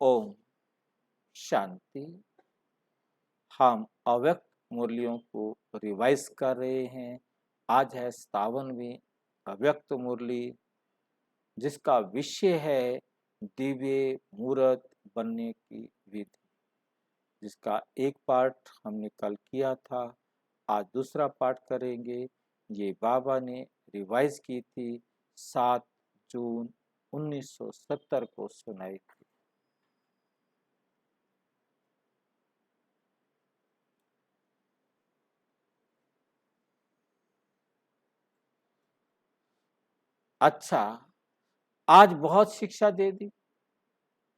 ओम शांति। हम अव्यक्त मुरलियों को रिवाइज कर रहे हैं। आज है 57वीं अव्यक्त मुरली, जिसका विषय है दिव्य मूर्त बनने की विधि, जिसका एक पार्ट हमने कल किया था। आज दूसरा पार्ट करेंगे। ये बाबा ने रिवाइज की थी 7 जून 1970 को सुनाई थी। अच्छा, आज बहुत शिक्षा दे दी।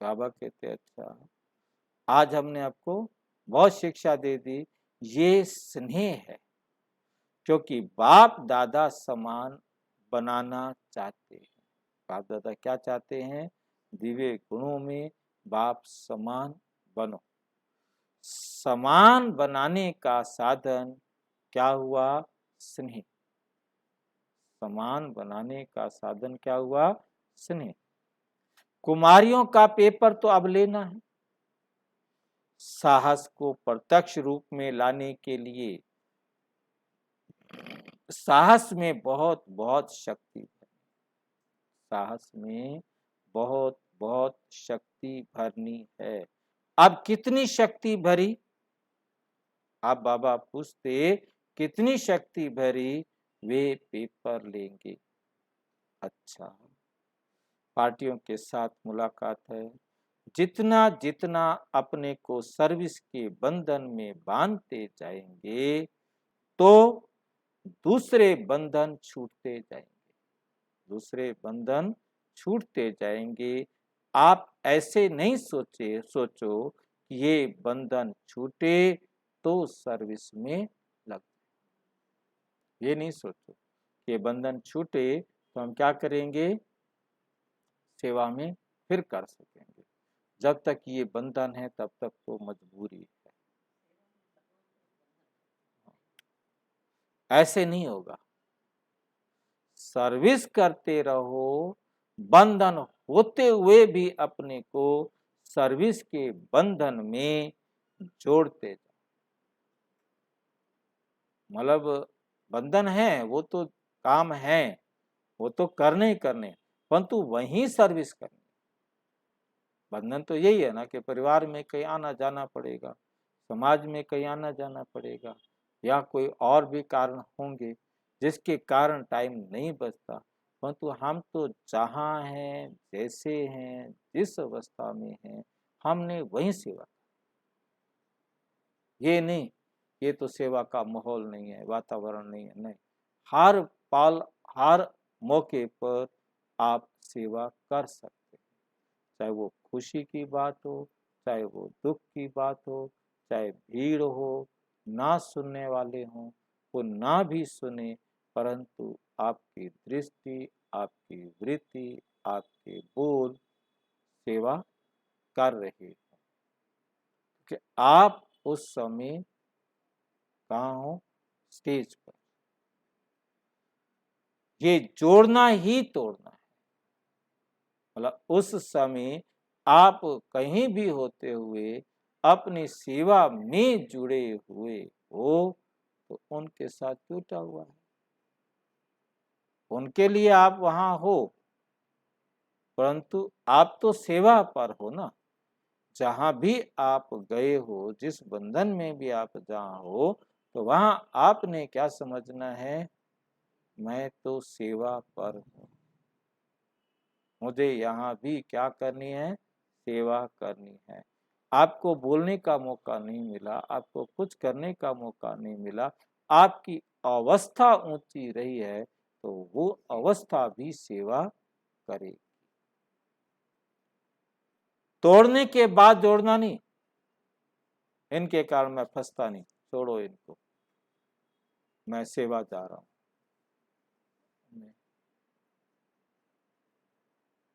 बाबा कहते अच्छा, आज हमने आपको बहुत शिक्षा दे दी। ये स्नेह है, क्योंकि बाप दादा समान बनाना चाहते हैं। बाप दादा क्या चाहते हैं? दिव्य गुणों में बाप समान बनो। समान बनाने का साधन क्या हुआ? स्नेह। समान बनाने का साधन क्या हुआ? स्नेह। कुमारियों का पेपर तो अब लेना है। साहस को प्रत्यक्ष रूप में लाने के लिए साहस में बहुत बहुत शक्ति है। साहस में बहुत बहुत शक्ति भरनी है। अब कितनी शक्ति भरी? आप बाबा पूछते कितनी शक्ति भरी? वे पेपर लेंगे। अच्छा, पार्टियों के साथ मुलाकात है। जितना जितना अपने को सर्विस के बंधन में बांधते जाएंगे, तो दूसरे बंधन छूटते जाएंगे। दूसरे बंधन छूटते जाएंगे। आप ऐसे नहीं सोचो कि ये बंधन छूटे तो सर्विस में लग। ये नहीं सोचो कि बंधन छूटे तो हम क्या करेंगे? सेवा में फिर कर सकेंगे। जब तक ये बंधन है तब तक तो मजबूरी है। ऐसे नहीं होगा। सर्विस करते रहो, बंधन होते हुए भी अपने को सर्विस के बंधन में जोड़ते जाओ। मतलब बंधन है, वो तो काम है, वो तो करने ही करने, परंतु वही सर्विस करनी। बंधन तो यही है ना कि परिवार में कहीं आना जाना पड़ेगा, समाज में कहीं आना जाना पड़ेगा, या कोई और भी कारण होंगे जिसके कारण टाइम नहीं बचता। परंतु हम तो जहाँ हैं, जैसे हैं, जिस अवस्था में हैं, हमने वही सेवा। ये नहीं, ये तो सेवा का माहौल नहीं है, वातावरण नहीं है। नहीं, हर पल हर मौके पर आप सेवा कर सकते हैं। चाहे वो खुशी की बात हो, चाहे वो दुख की बात हो, चाहे भीड़ हो, ना सुनने वाले हों, वो ना भी सुने, परंतु आपकी दृष्टि, आपकी वृत्ति, आपके बोल सेवा कर रहे हो कि आप उस समय कहाँ हो? स्टेज पर। ये जोड़ना ही तोड़ना है। मतलब उस समय आप कहीं भी होते हुए अपनी सेवा में जुड़े हुए हो, तो उनके साथ जुटा हुआ है। उनके लिए आप वहां हो, परंतु आप तो सेवा पर हो ना। जहां भी आप गए हो, जिस बंधन में भी आप जहां हो, तो वहां आपने क्या समझना है? मैं तो सेवा पर हूं। मुझे यहाँ भी क्या करनी है? सेवा करनी है। आपको बोलने का मौका नहीं मिला, आपको कुछ करने का मौका नहीं मिला, आपकी अवस्था ऊंची रही है, तो वो अवस्था भी सेवा करेगी। तोड़ने के बाद जोड़ना नहीं। इनके कारण मैं फंसता नहीं, छोड़ो इनको, मैं सेवा जा रहा हूं।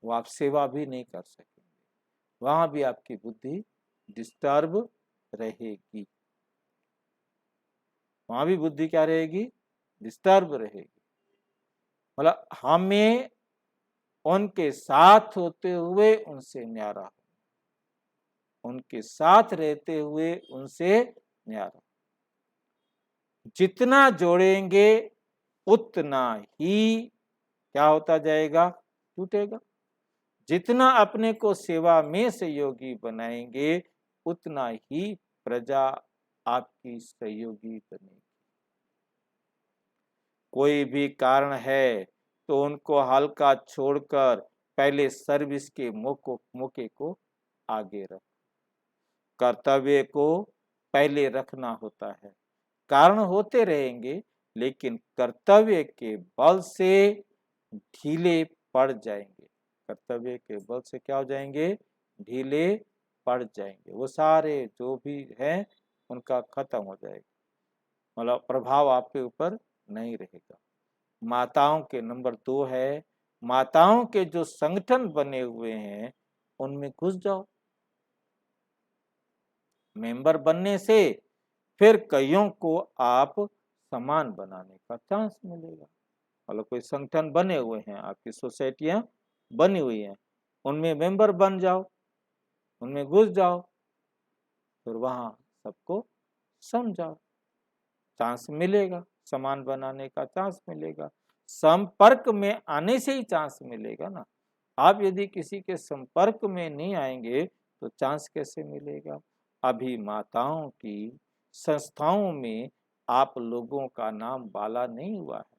वो आप सेवा भी नहीं कर सकेंगे। वहां भी आपकी बुद्धि डिस्टर्ब रहेगी। वहां भी बुद्धि क्या रहेगी? डिस्टर्ब रहेगी। मतलब हमें उनके साथ होते हुए उनसे न्यारा हो। उनके साथ रहते हुए उनसे न्यारा। जितना जोड़ेंगे उतना ही क्या होता जाएगा, टूटेगा। जितना अपने को सेवा में सहयोगी बनाएंगे उतना ही प्रजा आपकी सहयोगी बनेगी। कोई भी कारण है तो उनको हल्का छोड़कर पहले सर्विस के मौके को आगे रख। कर्तव्य को पहले रखना होता है। कारण होते रहेंगे लेकिन कर्तव्य के बल से ढीले पड़ जाएंगे। कर्तव्य के बल से क्या हो जाएंगे, ढीले पड़ जाएंगे। वो सारे जो भी हैं उनका खत्म हो जाएगा, मतलब प्रभाव आपके ऊपर नहीं रहेगा। माताओं के नंबर 2 है, माताओं के जो संगठन बने हुए हैं उनमें घुस जाओ। मेंबर बनने से फिर कईयों को आप समान बनाने का चांस मिलेगा। मतलब कोई संगठन बने हुए हैं, आपकी सोसाइटियां बनी हुई हैं, उनमें मेंबर बन जाओ, उनमें घुस जाओ, फिर वहां सबको समझाओ, चांस मिलेगा, समान बनाने का चांस मिलेगा। संपर्क में आने से ही चांस मिलेगा ना। आप यदि किसी के संपर्क में नहीं आएंगे तो चांस कैसे मिलेगा। अभी माताओं की संस्थाओं में आप लोगों का नाम बाला नहीं हुआ है।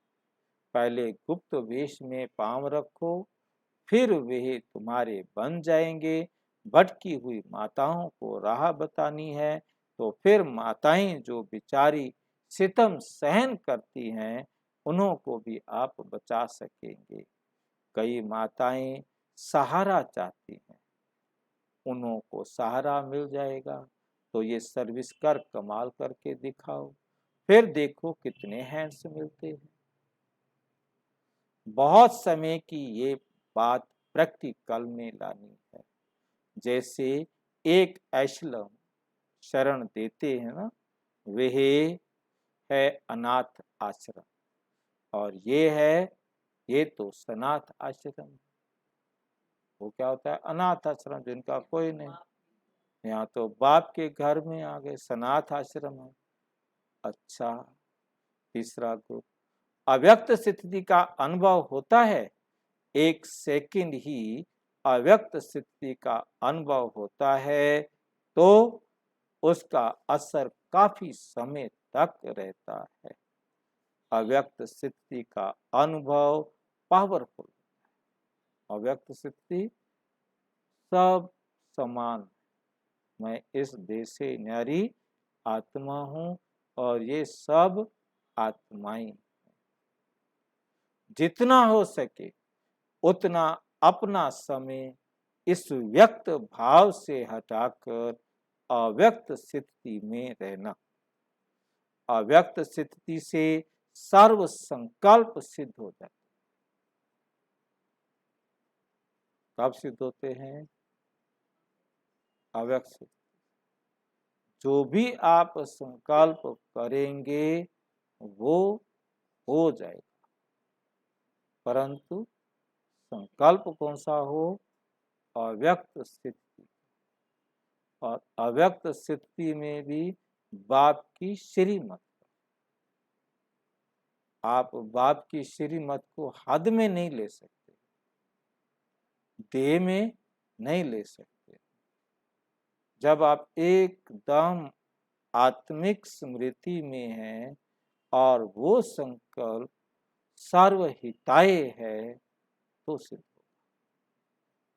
पहले गुप्त वेश में पांव रखो, फिर वे तुम्हारे बन जाएंगे। भटकी हुई माताओं को राह बतानी है तो फिर माताएं जो बेचारी सितम सहन करती हैं उन्हों को भी आप बचा सकेंगे। कई माताएं सहारा चाहती हैं, उन्हों को सहारा मिल जाएगा। तो ये सर्विस कर कमाल करके दिखाओ, फिर देखो कितने हैंड्स मिलते हैं। बहुत समय की ये बात प्रैक्टिकल में लानी है। जैसे एक आश्रम शरण देते हैं ना, वह है अनाथ आश्रम, और ये तो सनाथ आश्रम। वो क्या होता है, अनाथ आश्रम, जिनका कोई नहीं। यहाँ तो बाप के घर में आ गए, सनाथ आश्रम है। अच्छा, तीसरा ग्रुप अव्यक्त स्थिति का अनुभव होता है। एक सेकंड ही अव्यक्त स्थिति का अनुभव होता है तो उसका असर काफी समय तक रहता है। अव्यक्त स्थिति का अनुभव पावरफुल। अव्यक्त स्थिति सब समान, मैं इस देश से न्यारी आत्मा हूं और ये सब आत्माएं। जितना हो सके उतना अपना समय इस व्यक्त भाव से हटाकर अव्यक्त स्थिति में रहना। अव्यक्त स्थिति से सर्व संकल्प सिद्ध हो जाते। कब सिद्ध होते हैं, अव्यक्त स्थिति। जो भी आप संकल्प करेंगे वो हो जाएगा, परंतु संकल्प कौन सा हो, अव्यक्त स्थिति। और अव्यक्त स्थिति में भी बाप की श्रीमत। आप बाप की श्रीमत को हद में नहीं ले सकते, देह में नहीं ले सकते। जब आप एकदम आत्मिक स्मृति में हैं और वो संकल्प सर्वहिताय है तो सिद्ध होगा।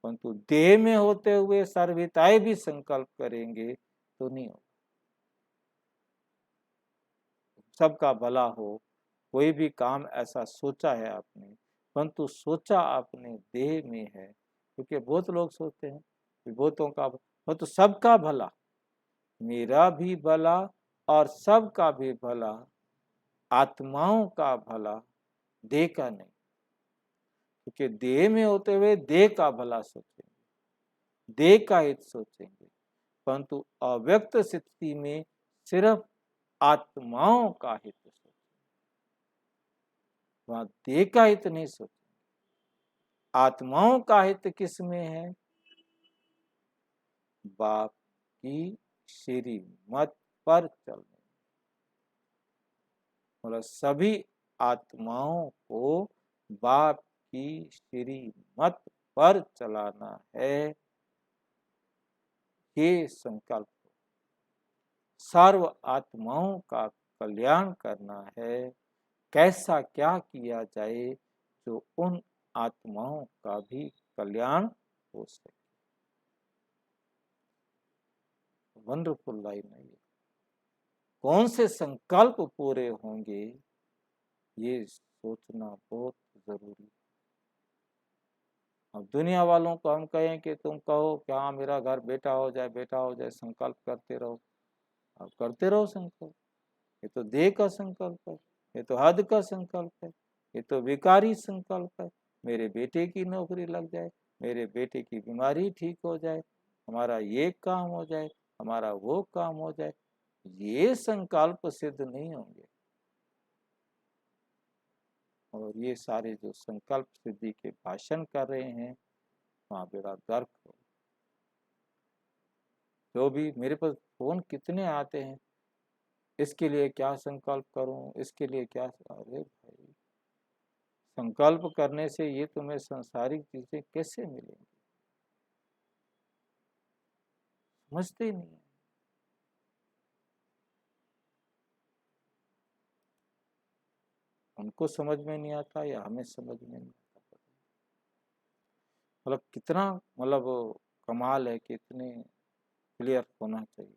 परंतु देह में होते हुए सर्वहिताय भी संकल्प करेंगे तो नहीं होगा। सबका भला हो, कोई भी काम ऐसा सोचा है आपने, परंतु सोचा आपने देह में है, क्योंकि बहुत लोग सोचते हैं विभूतों का, परंतु सबका भला, मेरा भी भला और सबका भी भला, आत्माओं का भला, देह का नहीं। क्योंकि देह में होते हुए देह का भला सोचेंगे, देह का हित सोचेंगे, परंतु अव्यक्त स्थिति में सिर्फ आत्माओं का हित सोचेंगे, वहां देह का हित नहीं सोचेंगे। आत्माओं का हित किस में है, बाप की श्रीमत पर चलने, मतलब सभी आत्माओं को बाप की श्रीमत पर चलाना है, ये संकल्प। सर्व आत्माओं का कल्याण करना है, कैसा क्या किया जाए जो उन आत्माओं का भी कल्याण हो सके। वंडरफुल लाइन है ये। कौन से संकल्प पूरे होंगे, ये सोचना बहुत जरूरी है। अब दुनिया वालों को हम कहें कि तुम कहो क्या मेरा घर बेटा हो जाए, बेटा हो जाए, संकल्प करते रहो। अब करते रहो संकल्प। ये तो देह का संकल्प है, ये तो हद का संकल्प है, ये तो विकारी संकल्प है। मेरे बेटे की नौकरी लग जाए, मेरे बेटे की बीमारी ठीक हो जाए, हमारा ये काम हो जाए, हमारा वो काम हो जाए, ये संकल्प सिद्ध नहीं होंगे। और ये सारे जो संकल्प सिद्धि के भाषण कर रहे हैं, वहाँ बेड़ा गर्क हो। जो भी मेरे पास फोन कितने आते हैं, इसके लिए क्या संकल्प करूं, इसके लिए क्या। अरे भाई, संकल्प करने से ये तुम्हें सांसारिक चीजें कैसे मिलेंगी, समझते ही नहीं है। उनको समझ में नहीं आता या हमें समझ में नहीं आता। मतलब कितना, मतलब कमाल है कि इतने क्लियर होना चाहिए।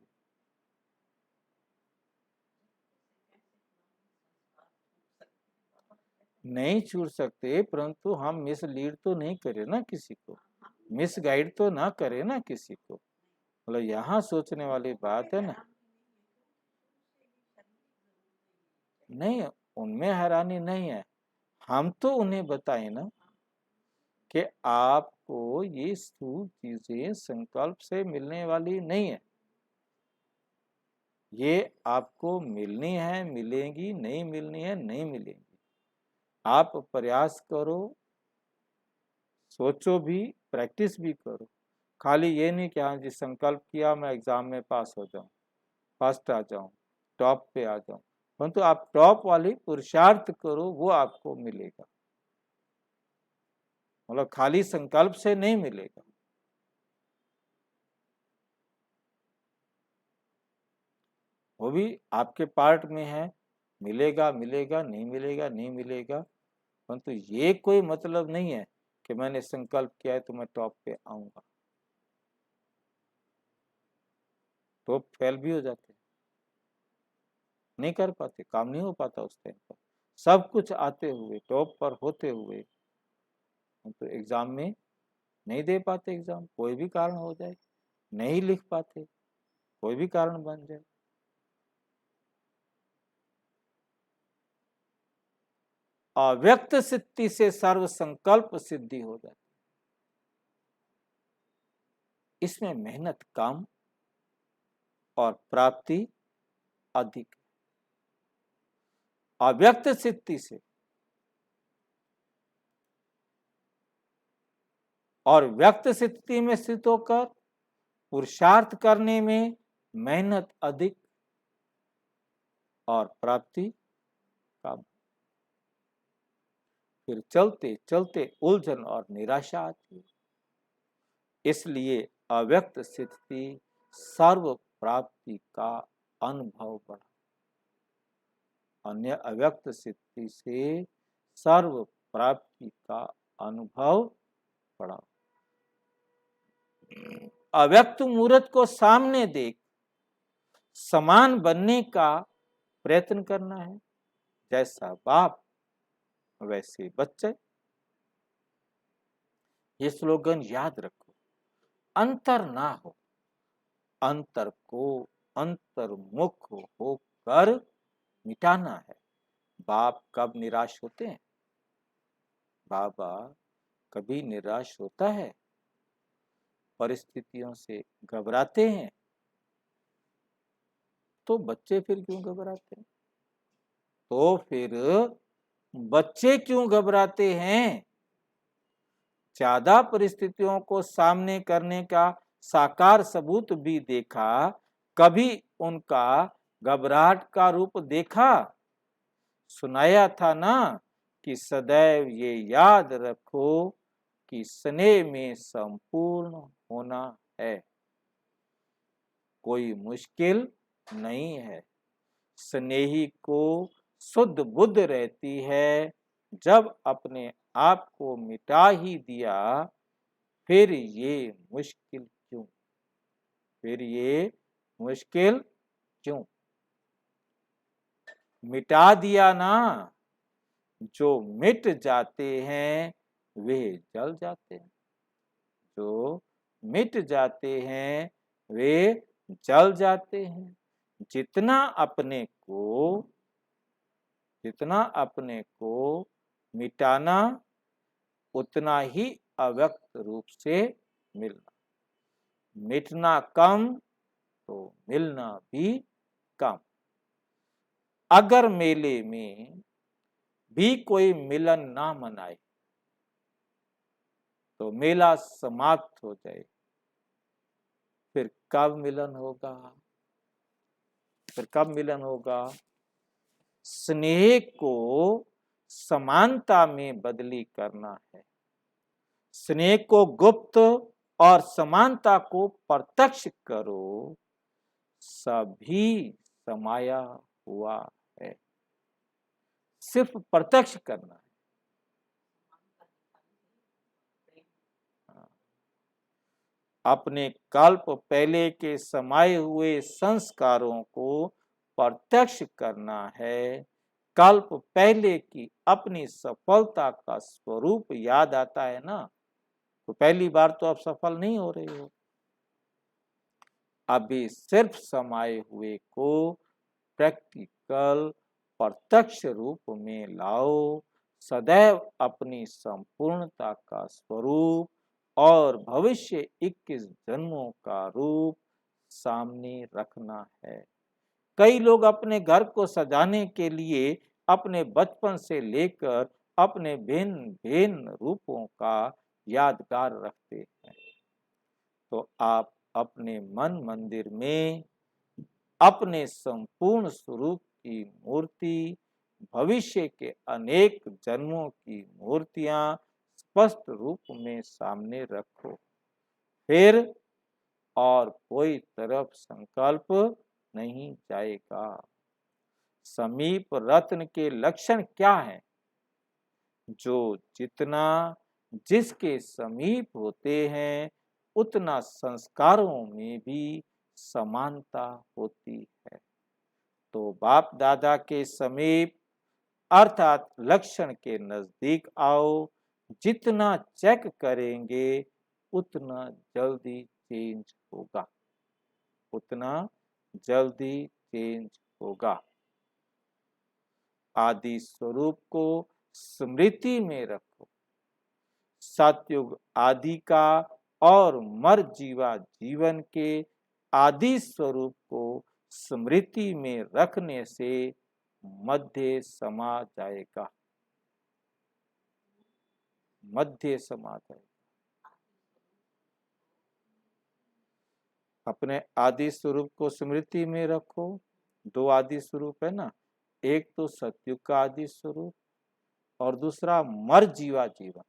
नहीं छूट सकते, परंतु हम मिस लीड तो नहीं करें ना किसी को, मिस गाइड तो ना करें ना किसी को। मतलब यहाँ सोचने वाली बात है ना। नहीं, उनमें हैरानी नहीं है, हम तो उन्हें बताएं ना कि आपको ये स्थूल चीजें संकल्प से मिलने वाली नहीं है, ये आपको मिलनी है, मिलेंगी, नहीं मिलनी है, नहीं मिलेंगी। आप प्रयास करो, सोचो भी, प्रैक्टिस भी करो। खाली ये नहीं कि हाँ जी संकल्प किया मैं एग्जाम में पास हो जाऊं, फर्स्ट आ जाऊं, टॉप पे आ जाऊं, परंतु आप टॉप वाली पुरुषार्थ करो, वो आपको मिलेगा। मतलब खाली संकल्प से नहीं मिलेगा। वो भी आपके पार्ट में है, मिलेगा मिलेगा, नहीं मिलेगा नहीं मिलेगा, परंतु ये कोई मतलब नहीं है कि मैंने संकल्प किया है तो मैं टॉप पे आऊंगा। तो फेल भी हो जाते, नहीं कर पाते, काम नहीं हो पाता उस टाइम पर। सब कुछ आते हुए, टॉप पर होते हुए, तो एग्जाम में नहीं दे पाते एग्जाम, कोई भी कारण हो जाए, नहीं लिख पाते, कोई भी कारण बन जाए। अव्यक्त सिद्धि से सर्व संकल्प सिद्धि हो जाती, इसमें मेहनत कम और प्राप्ति अधिक। अव्यक्त सिद्धि से और व्यक्त स्थिति में स्थित होकर पुरुषार्थ करने में मेहनत अधिक और प्राप्ति कम। फिर चलते चलते उलझन और निराशा आती है। इसलिए अव्यक्त स्थिति सर्व प्राप्ति का अनुभव बढ़ा, अन्य अव्यक्त स्थिति से सर्व प्राप्ति का अनुभव बढ़ा। अव्यक्त मूर्त को सामने देख समान बनने का प्रयत्न करना है, जैसा बाप वैसे बच्चे। ये स्लोगन याद रखो, अंतर ना हो, अंतर को अंतर्मुख होकर मिटाना है। बाप कब निराश होते हैं? बाबा कभी निराश होता है? परिस्थितियों से घबराते हैं? तो बच्चे फिर क्यों घबराते हैं? तो फिर बच्चे क्यों घबराते हैं? ज्यादा परिस्थितियों को सामने करने का साकार सबूत भी देखा, कभी उनका घबराहट का रूप देखा। सुनाया था ना कि सदैव ये याद रखो कि स्नेह में संपूर्ण होना है, कोई मुश्किल नहीं है। स्नेही को शुद्ध बुद्ध रहती है। जब अपने आप को मिटा ही दिया, फिर ये मुश्किल क्यों? फिर ये मुश्किल क्यों? मिटा दिया ना, जो मिट जाते हैं वे जल जाते हैं। जो मिट जाते हैं वे जल जाते हैं। जितना अपने को मिटाना, उतना ही अव्यक्त रूप से मिलना। मिटना कम तो मिलना भी कम। अगर मेले में भी कोई मिलन ना मनाए तो मेला समाप्त हो जाए, फिर कब मिलन होगा? फिर कब मिलन होगा? स्नेह को समानता में बदली करना है। स्नेह को गुप्त और समानता को प्रत्यक्ष करो, सभी समाया हुआ है। सिर्फ प्रत्यक्ष करना है। अपने कल्प पहले के समाये हुए संस्कारों को प्रत्यक्ष करना है। कल्प पहले की अपनी सफलता का स्वरूप याद आता है ना, तो पहली बार तो आप सफल नहीं हो रहे हो। अभी सिर्फ समाये हुए को प्रैक्टिकल प्रत्यक्ष रूप में लाओ। सदैव अपनी संपूर्णता का स्वरूप और भविष्य 21 जन्मों का रूप सामने रखना है। कई लोग अपने घर को सजाने के लिए अपने बचपन से लेकर अपने भिन्न भिन्न रूपों का यादगार रखते हैं। तो आप अपने मन मंदिर में अपने संपूर्ण स्वरूप की मूर्ति, भविष्य के अनेक जन्मों की मूर्तियां स्पष्ट रूप में सामने रखो। फिर और कोई तरफ संकल्प नहीं जाएगा। समीप रत्न के लक्षण क्या हैं? जो जितना जिसके समीप होते हैं, उतना संस्कारों में भी समानता होती है। तो बाप दादा के समीप अर्थात लक्षण के नजदीक आओ। जितना चेक करेंगे उतना जल्दी चेंज होगा, उतना जल्दी चेंज होगा। आदि स्वरूप को स्मृति में रखो। सतयुग आदि का और मर जीवा जीवन के आदि स्वरूप को स्मृति में रखने से मध्य समा जाएगा। मध्य समा जाएगा। अपने आदि स्वरूप को स्मृति में रखो। दो आदि स्वरूप है ना, एक तो सतयुग का आदि स्वरूप और दूसरा मर जीवा जीवन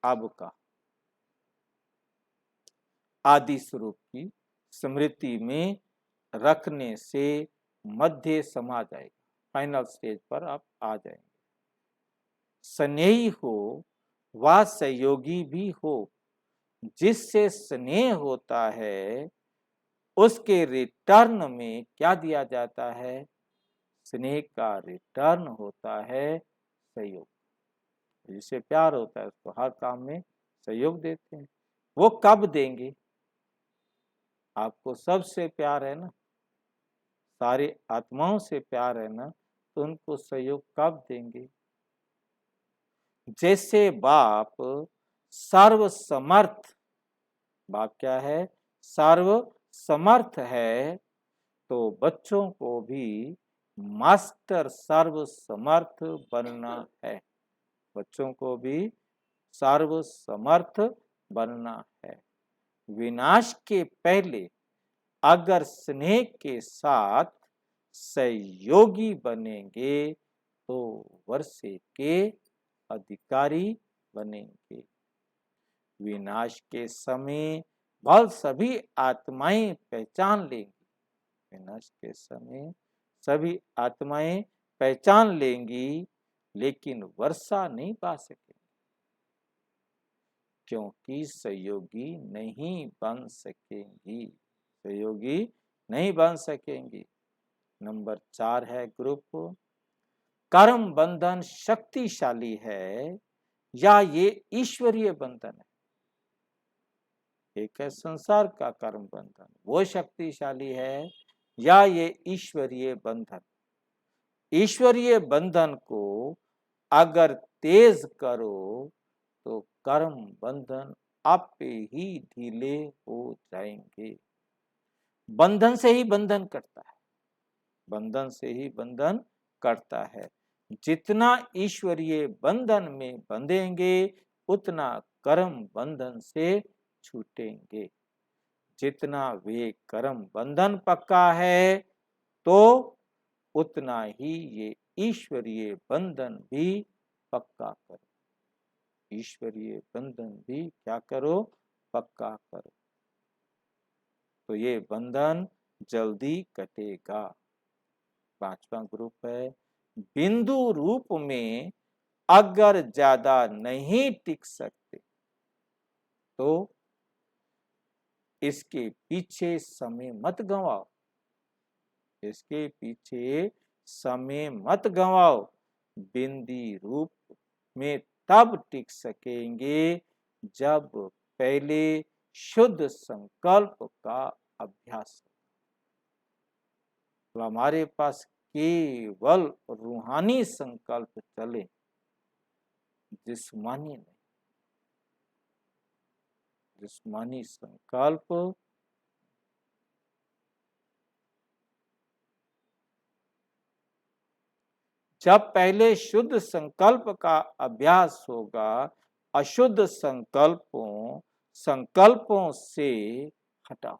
अब का आदि स्वरूप की स्मृति में रखने से मध्य समा जाएगा। फाइनल स्टेज पर आप आ जाएंगे। स्नेही हो व सहयोगी भी हो। जिससे स्नेह होता है उसके रिटर्न में क्या दिया जाता है? स्नेह का रिटर्न होता है सहयोग। जिससे प्यार होता है उसको हर काम में सहयोग देते हैं। वो कब देंगे? आपको सबसे प्यार है ना, सारी आत्माओं से प्यार है ना, तो उनको सहयोग कब देंगे? जैसे बाप सर्वसमर्थ, बाप क्या है? सर्व समर्थ है, तो बच्चों को भी मास्टर सर्व समर्थ बनना है। बच्चों को भी सर्व समर्थ बनना है। विनाश के पहले अगर स्नेह के साथ सहयोगी बनेंगे तो वर्षे के अधिकारी बनेंगे। विनाश के समय भल सभी आत्माएं पहचान लेंगी। विनाश के समय सभी आत्माएं पहचान लेंगी, लेकिन वर्षा नहीं पा सकेंगी, क्योंकि सहयोगी नहीं बन सकेंगी। सहयोगी नहीं बन सकेंगी। नंबर 4 है ग्रुप, कर्म बंधन शक्तिशाली है या ये ईश्वरीय बंधन है। एक है संसार का कर्म बंधन, वो शक्तिशाली है या ये ईश्वरीय बंधन। ईश्वरीय बंधन को अगर तेज करो तो कर्म बंधन आपे ही ढीले हो जाएंगे। बंधन से ही बंधन कटता है, बंधन से ही बंधन कटता है। जितना ईश्वरीय बंधन में बंधेंगे उतना कर्म बंधन से छूटेंगे। जितना वे कर्म बंधन पक्का है तो उतना ही ये ईश्वरीय बंधन भी पक्का करो। ईश्वरीय बंधन भी क्या करो? पक्का करो, तो ये बंधन जल्दी कटेगा। 5वां ग्रुप है, बिंदु रूप में अगर ज्यादा नहीं टिक सकते तो इसके पीछे समय मत गंवाओ। इसके पीछे समय मत गंवाओ। बिंदी रूप में तब टिक सकेंगे जब पहले शुद्ध संकल्प का अभ्यास हो। तो हमारे पास केवल रूहानी संकल्प चले, जिस्मानी नहीं। जिस्मानी संकल्प जब पहले शुद्ध संकल्प का अभ्यास होगा, अशुद्ध संकल्पों से हटाओ।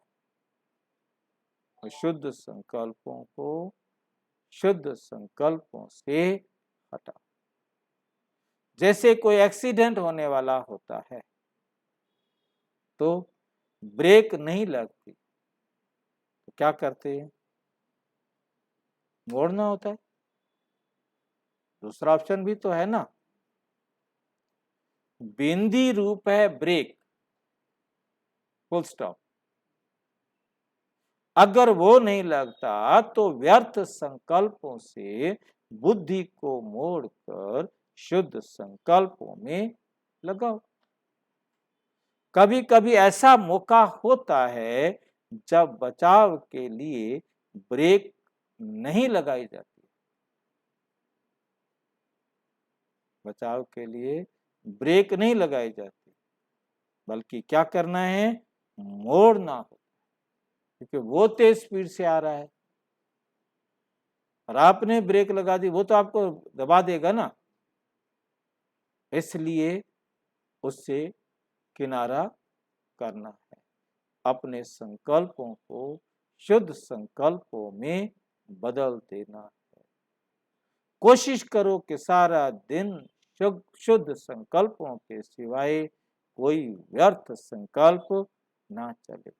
अशुद्ध संकल्पों को शुद्ध संकल्पों से हटाओ। जैसे कोई एक्सीडेंट होने वाला होता है तो ब्रेक नहीं लगती, तो क्या करते हैं? मोड़ना होता है। दूसरा ऑप्शन भी तो है ना। बिंदी रूप है ब्रेक, फुल स्टॉप। अगर वो नहीं लगता तो व्यर्थ संकल्पों से बुद्धि को मोड़कर शुद्ध संकल्पों में लगाओ। कभी कभी ऐसा मौका होता है जब बचाव के लिए ब्रेक नहीं लगाई जाती। बचाव के लिए ब्रेक नहीं लगाई जाती, बल्कि क्या करना है? मोड़ना हो, क्योंकि वो तेज स्पीड से आ रहा है और आपने ब्रेक लगा दी, वो तो आपको दबा देगा ना। इसलिए उससे किनारा करना है। अपने संकल्पों को शुद्ध संकल्पों में बदल देना है। कोशिश करो कि सारा दिन शुद्ध संकल्पों के सिवाय कोई व्यर्थ संकल्प ना चले।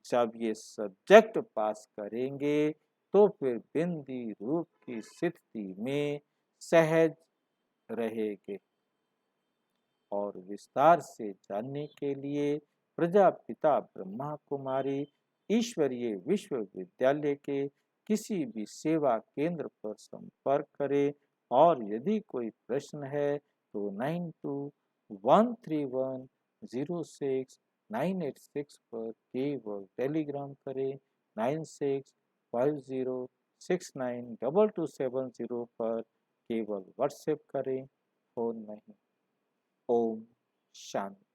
जब ये सब्जेक्ट पास करेंगे तो फिर बिंदी रूप की स्थिति में सहज रहेंगे। और विस्तार से जानने के लिए प्रजापिता ब्रह्मा कुमारी ईश्वरीय विश्वविद्यालय के किसी भी सेवा केंद्र पर संपर्क करें। और यदि कोई प्रश्न है तो 9213106986 पर केवल टेलीग्राम करें। 9650692270 पर केवल व्हाट्सएप करें, फोन नहीं। ओम शांति।